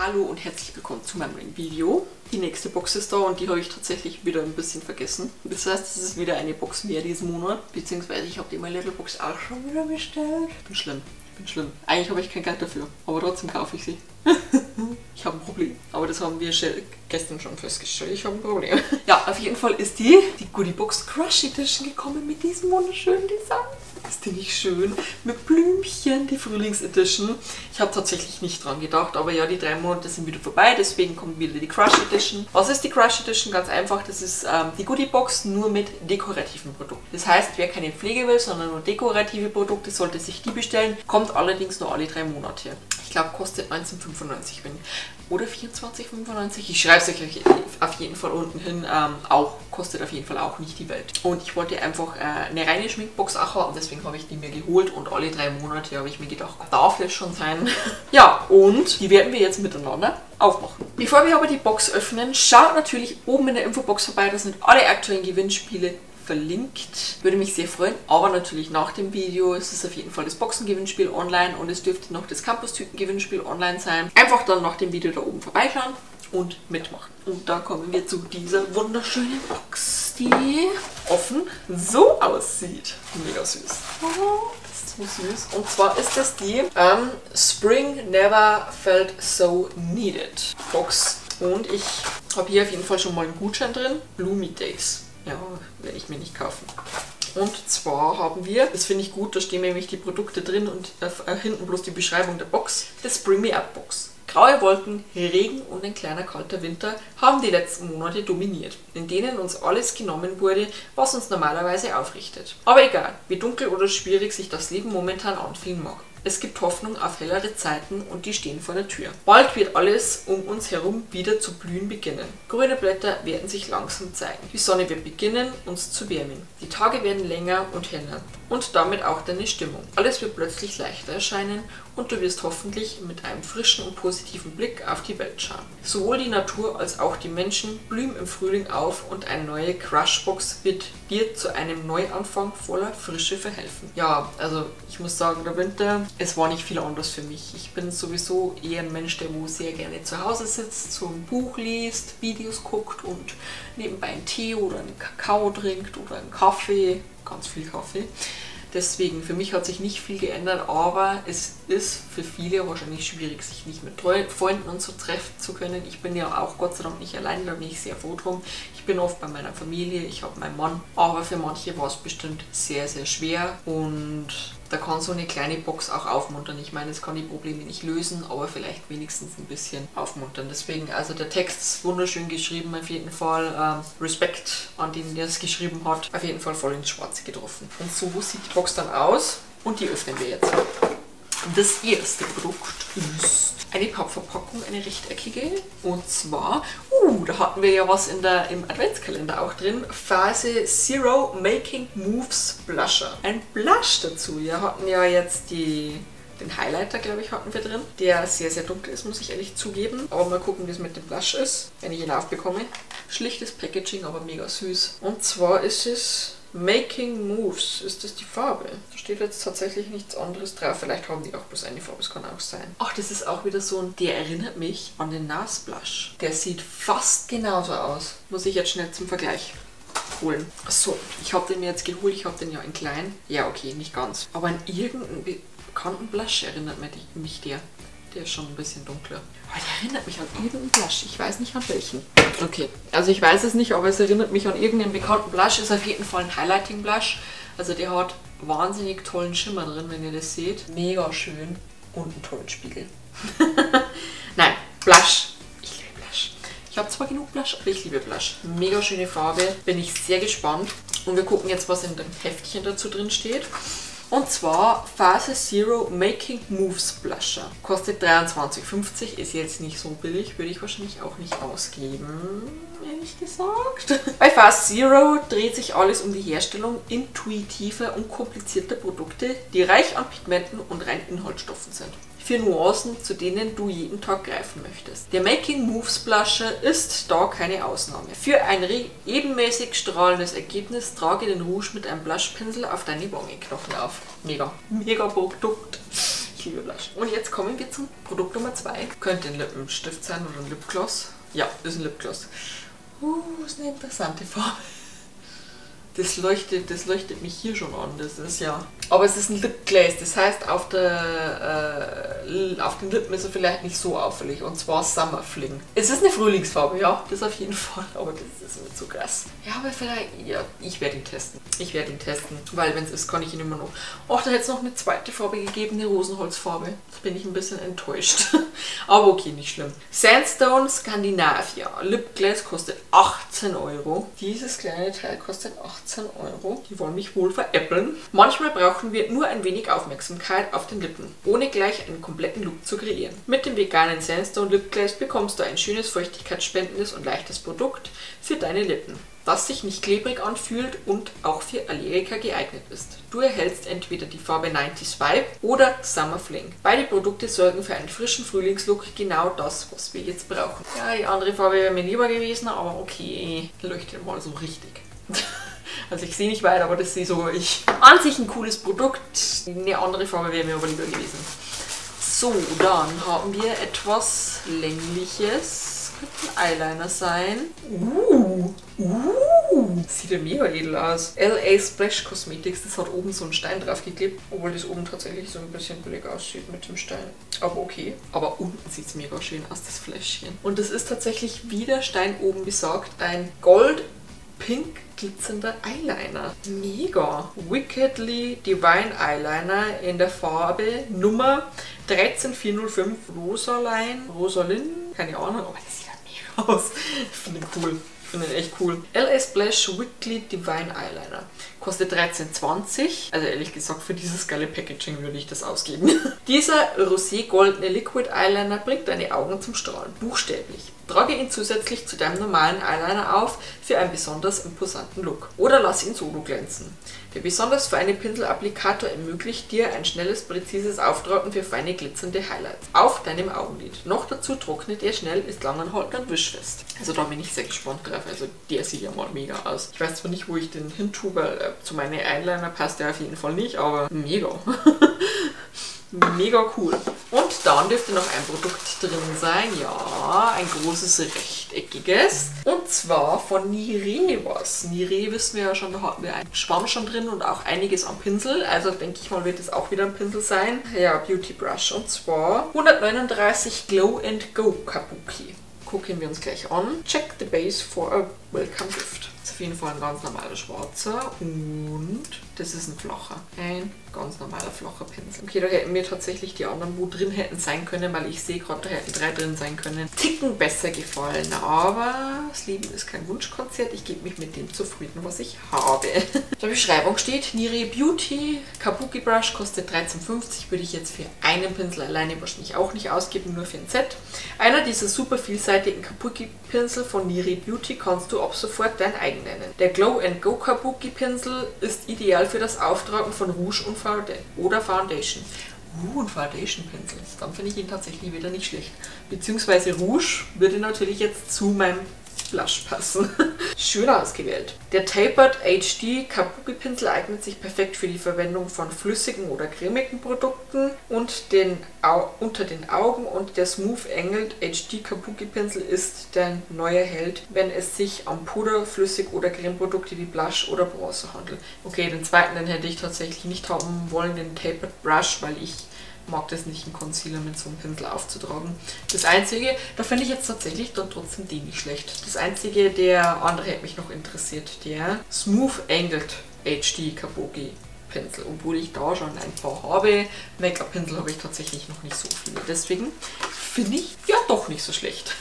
Hallo und herzlich willkommen zu meinem neuen Video. Die nächste Box ist da und die habe ich tatsächlich wieder ein bisschen vergessen. Das heißt, es ist wieder eine Box mehr diesen Monat, beziehungsweise ich habe die My Little Box auch schon wieder bestellt. Ich bin schlimm. Eigentlich habe ich kein Geld dafür, aber trotzdem kaufe ich sie. Ich habe ein Problem. Aber das haben wir gestern schon festgestellt. Ich habe ein Problem. Ja, auf jeden Fall ist die Goodie Box Crush Edition gekommen mit diesem wunderschönen Design. Ist die nicht schön? Mit Blümchen, die Frühlings-Edition. Ich habe tatsächlich nicht dran gedacht, aber ja, die 3 Monate sind wieder vorbei, deswegen kommt wieder die Crush Edition. Was ist die Crush Edition? Ganz einfach, das ist die Goodie Box nur mit dekorativen Produkten. Das heißt, wer keine Pflege will, sondern nur dekorative Produkte, sollte sich die bestellen. Kommt allerdings nur alle 3 Monate. Ich glaube, kostet 19,95 oder 24,95. Ich schreibe es euch auf jeden Fall unten hin. Kostet auf jeden Fall auch nicht die Welt. Und ich wollte einfach eine reine Schminkbox auch haben, deswegen habe ich die mir geholt und alle 3 Monate habe ich mir gedacht, darf das schon sein. Ja, und die werden wir jetzt miteinander aufmachen. Bevor wir aber die Box öffnen, schaut natürlich oben in der Infobox vorbei, da sind alle aktuellen Gewinnspiele verlinkt. Würde mich sehr freuen, aber natürlich nach dem Video ist es auf jeden Fall das Boxengewinnspiel online und es dürfte noch das Campus-Tüten-Gewinnspiel online sein. Einfach dann nach dem Video da oben vorbeischauen und mitmachen. Und dann kommen wir zu dieser wunderschönen Box, die offen so aussieht. Mega süß. Oh, das ist so süß. Und zwar ist das die Spring Never Felt So Needed Box. Und ich habe hier auf jeden Fall schon mal einen Gutschein drin. Bloomy Days. Ja, werde ich mir nicht kaufen. Und zwar haben wir, das finde ich gut, da stehen nämlich die Produkte drin und hinten bloß die Beschreibung der Box, das Bring Me Up Box. Graue Wolken, Regen und ein kleiner kalter Winter haben die letzten Monate dominiert, in denen uns alles genommen wurde, was uns normalerweise aufrichtet. Aber egal, wie dunkel oder schwierig sich das Leben momentan anfühlen mag. Es gibt Hoffnung auf hellere Zeiten und die stehen vor der Tür. Bald wird alles um uns herum wieder zu blühen beginnen. Grüne Blätter werden sich langsam zeigen. Die Sonne wird beginnen, uns zu wärmen. Die Tage werden länger und heller. Und damit auch deine Stimmung. Alles wird plötzlich leichter erscheinen und du wirst hoffentlich mit einem frischen und positiven Blick auf die Welt schauen. Sowohl die Natur als auch die Menschen blühen im Frühling auf und eine neue Crush-Box wird dir zu einem Neuanfang voller Frische verhelfen. Ja, also ich muss sagen, der Winter, es war nicht viel anders für mich. Ich bin sowieso eher ein Mensch, der wo sehr gerne zu Hause sitzt, so ein Buch liest, Videos guckt und nebenbei einen Tee oder einen Kakao trinkt oder einen Kaffee, ganz viel Kaffee. Deswegen, für mich hat sich nicht viel geändert, aber es ist für viele wahrscheinlich schwierig, sich nicht mit Freunden und so treffen zu können. Ich bin ja auch Gott sei Dank nicht allein, da bin ich sehr froh drum. Ich bin oft bei meiner Familie, ich habe meinen Mann, aber für manche war es bestimmt sehr, sehr schwer und da kann so eine kleine Box auch aufmuntern. Ich meine, es kann die Probleme nicht lösen, aber vielleicht wenigstens ein bisschen aufmuntern. Deswegen, also der Text ist wunderschön geschrieben, auf jeden Fall. Respekt an den, der es geschrieben hat. Auf jeden Fall voll ins Schwarze getroffen. Und so sieht die Box dann aus und die öffnen wir jetzt. Das erste Produkt ist eine Pappverpackung, eine rechteckige. Und zwar, da hatten wir ja was im Adventskalender auch drin. Phase Zero Making Moves Blusher. Ein Blush dazu. Wir hatten ja jetzt den Highlighter, glaube ich, hatten wir drin. Der sehr, sehr dunkel ist, muss ich ehrlich zugeben. Aber mal gucken, wie es mit dem Blush ist, wenn ich ihn aufbekomme. Schlichtes Packaging, aber mega süß. Und zwar ist es Making Moves, ist das die Farbe? Da steht jetzt tatsächlich nichts anderes drauf. Vielleicht haben die auch bloß eine Farbe, das kann auch sein. Ach, das ist auch wieder so ein, der erinnert mich an den NARS Blush. Der sieht fast genauso aus. Muss ich jetzt schnell zum Vergleich holen. So, ich habe den mir jetzt geholt. Ich habe den ja in klein. Ja, okay, nicht ganz. Aber an irgendeinen bekannten Blush erinnert mich der. Der ist schon ein bisschen dunkler. Aber der erinnert mich an irgendeinen Blush. Ich weiß nicht an welchen. Okay, also ich weiß es nicht, aber es erinnert mich an irgendeinen bekannten Blush. Ist auf jeden Fall ein Highlighting Blush. Also der hat wahnsinnig tollen Schimmer drin, wenn ihr das seht. Mega schön. Und einen tollen Spiegel. Nein, Blush. Ich liebe Blush. Ich habe zwar genug Blush, aber ich liebe Blush. Mega schöne Farbe. Bin ich sehr gespannt. Und wir gucken jetzt, was in dem Heftchen dazu drin steht. Und zwar Phase Zero Making Moves Blusher. Kostet 23,50, ist jetzt nicht so billig, würde ich wahrscheinlich auch nicht ausgeben, ehrlich gesagt. Bei Phase Zero dreht sich alles um die Herstellung intuitiver und komplizierter Produkte, die reich an Pigmenten und rein Inhaltsstoffen sind. Für Nuancen, zu denen du jeden Tag greifen möchtest. Der Making Moves Blusher ist da keine Ausnahme. Für ein ebenmäßig strahlendes Ergebnis trage den Rouge mit einem Blushpinsel auf deine Wangenknochen auf. Mega. Mega Produkt. Ich liebe Blush. Und jetzt kommen wir zum Produkt Nummer 2. Könnte ein Lippenstift sein oder ein Lipgloss. Ja, ist ein Lipgloss. Ist eine interessante Farbe. Das leuchtet mich hier schon an, das ist ja... Aber es ist ein Lipglaze, das heißt auf den Lippen ist er vielleicht nicht so auffällig, und zwar Summer Fling. Es ist eine Frühlingsfarbe, ja, das auf jeden Fall, aber das ist mir zu krass. Ja, aber vielleicht, ja, ich werde ihn testen. Weil wenn es ist, kann ich ihn immer noch... Ach, da hätte es noch eine zweite Farbe gegeben, eine Rosenholzfarbe. Da bin ich ein bisschen enttäuscht. Aber okay, nicht schlimm. Sandstone Scandinavia. Lipglaze kostet 18 €. Dieses kleine Teil kostet 18 €. Die wollen mich wohl veräppeln. Manchmal brauchen wir nur ein wenig Aufmerksamkeit auf den Lippen, ohne gleich einen kompletten Look zu kreieren. Mit dem veganen Sandstone Lipglaze bekommst du ein schönes, feuchtigkeitsspendendes und leichtes Produkt für deine Lippen, das sich nicht klebrig anfühlt und auch für Allergiker geeignet ist. Du erhältst entweder die Farbe 90s Vibe oder Summer Fling. Beide Produkte sorgen für einen frischen Frühlingslook, genau das, was wir jetzt brauchen. Ja, die andere Farbe wäre mir lieber gewesen, aber okay, leuchtet mal so richtig. Also ich sehe nicht weit, aber das sehe sogar ich. An sich ein cooles Produkt, eine andere Farbe wäre mir aber lieber gewesen. So, dann haben wir etwas Längliches. Könnte ein Eyeliner sein. Sieht ja mega edel aus. LA Splash Cosmetics, das hat oben so einen Stein drauf geklebt, obwohl das oben tatsächlich so ein bisschen billig aussieht mit dem Stein. Aber okay. Aber unten sieht es mega schön aus, das Fläschchen. Und das ist tatsächlich, wie der Stein oben besagt, ein Gold-Pink glitzernder Eyeliner. Mega! Wickedly Divine Eyeliner in der Farbe Nummer 13405 Rosalyn, keine Ahnung, aber das sieht ja mega aus. Ich finde den cool. Ich finde den echt cool. LA Splash Wickedly Divine Eyeliner. Kostet 13,20. Also ehrlich gesagt, für dieses geile Packaging würde ich das ausgeben. Dieser rosé-goldene Liquid Eyeliner bringt deine Augen zum Strahlen. Buchstäblich. Trage ihn zusätzlich zu deinem normalen Eyeliner auf für einen besonders imposanten Look. Oder lass ihn solo glänzen. Der besonders feine Pinselapplikator ermöglicht dir ein schnelles, präzises Auftragen für feine glitzernde Highlights auf deinem Augenlid. Noch dazu trocknet er schnell, ist langanhaltend und wischfest. Also da bin ich sehr gespannt drauf. Also der sieht ja mal mega aus. Ich weiß zwar nicht, wo ich den hin tue, weil zu meinen Eyeliner passt der auf jeden Fall nicht, aber mega. Mega cool. Und dann dürfte noch ein Produkt drin sein. Ja, ein großes rechteckiges. Und zwar von Niree was. Niree wissen wir ja schon, da hatten wir einen Schwamm schon drin und auch einiges am Pinsel. Also denke ich mal, wird es auch wieder ein Pinsel sein. Ja, Beauty Brush. Und zwar 139 Glow and Go Kabuki. Gucken wir uns gleich an. Check the base for a welcome gift. Das ist auf jeden Fall ein ganz normaler schwarzer und das ist ein flacher. Ein ganz normaler flacher Pinsel. Okay, da hätten mir tatsächlich die anderen, wo drin hätten sein können, weil ich sehe gerade, da hätten 3 drin sein können, Ticken besser gefallen. Aber das Leben ist kein Wunschkonzert. Ich gebe mich mit dem zufrieden, was ich habe. Der Beschreibung steht, Niree Beauty Kabuki Brush kostet 13,50. Würde ich jetzt für einen Pinsel alleine wahrscheinlich auch nicht ausgeben, nur für ein Set. Einer dieser super vielseitigen Kabuki Pinsel von Niree Beauty kannst du ab sofort dein eigen nennen. Der Glow and Go Kabuki Pinsel ist ideal für das Auftragen von Rouge und Foundation. Und Foundation-Pinsel. Dann finde ich ihn tatsächlich wieder nicht schlecht. Beziehungsweise Rouge würde natürlich jetzt zu meinem Blush passen. Schön ausgewählt. Der Tapered HD Kabuki Pinsel eignet sich perfekt für die Verwendung von flüssigen oder cremigen Produkten und unter den Augen, und der Smooth Angled HD Kabuki Pinsel ist dein neuer Held, wenn es sich um Puder, Flüssig- oder Cremeprodukte wie Blush oder Bronzer handelt. Okay, den zweiten, den hätte ich tatsächlich nicht haben wollen, den Tapered Brush, weil ich mag das nicht, einen Concealer mit so einem Pinsel aufzutragen. Das einzige, da finde ich jetzt tatsächlich dann trotzdem den nicht schlecht. Das einzige, der andere hätte mich noch interessiert, der Smooth Angled HD Kabuki Pinsel. Obwohl ich da schon ein paar habe. Make-up-Pinsel habe ich tatsächlich noch nicht so viele. Deswegen finde ich ja doch nicht so schlecht.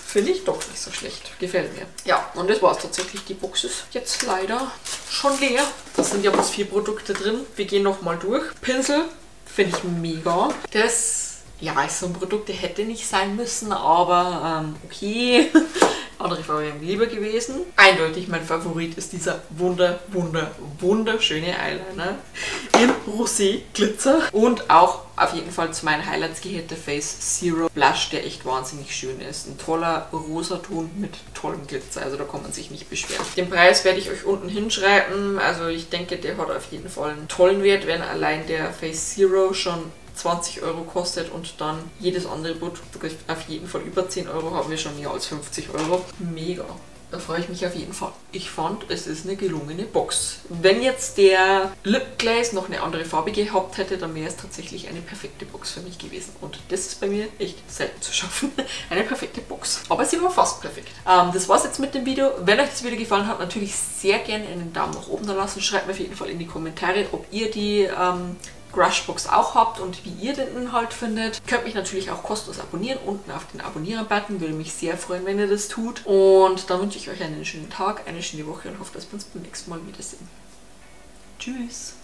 Finde ich doch nicht so schlecht. Gefällt mir. Ja, und das war es tatsächlich. Die Box ist jetzt leider schon leer. Da sind ja bloß 4 Produkte drin. Wir gehen nochmal durch. Pinsel. Finde ich mega. Das, ja, ist so ein Produkt, der hätte nicht sein müssen, aber okay. Andere Farbe wäre mir lieber gewesen. Eindeutig mein Favorit ist dieser wunderschöne Eyeliner in Rosé Glitzer. Und auch auf jeden Fall zu meinen Highlights gehört der Face Zero Blush, der echt wahnsinnig schön ist. Ein toller Rosaton mit tollem Glitzer, also da kann man sich nicht beschweren. Den Preis werde ich euch unten hinschreiben. Also ich denke, der hat auf jeden Fall einen tollen Wert, wenn allein der Face Zero schon 20 Euro kostet und dann jedes andere Produkt auf jeden Fall über 10 Euro, haben wir schon mehr als 50 Euro. Mega. Da freue ich mich auf jeden Fall. Ich fand, es ist eine gelungene Box. Wenn jetzt der Lip Glaze noch eine andere Farbe gehabt hätte, dann wäre es tatsächlich eine perfekte Box für mich gewesen. Und das ist bei mir echt selten zu schaffen. Eine perfekte Box. Aber sie war fast perfekt. Das war's jetzt mit dem Video. Wenn euch das Video gefallen hat, natürlich sehr gerne einen Daumen nach oben da lassen. Schreibt mir auf jeden Fall in die Kommentare, ob ihr die Crushbox auch habt und wie ihr den Inhalt findet. Könnt mich natürlich auch kostenlos abonnieren, unten auf den Abonnieren-Button. Würde mich sehr freuen, wenn ihr das tut. Und dann wünsche ich euch einen schönen Tag, eine schöne Woche und hoffe, dass wir uns beim nächsten Mal wiedersehen. Tschüss!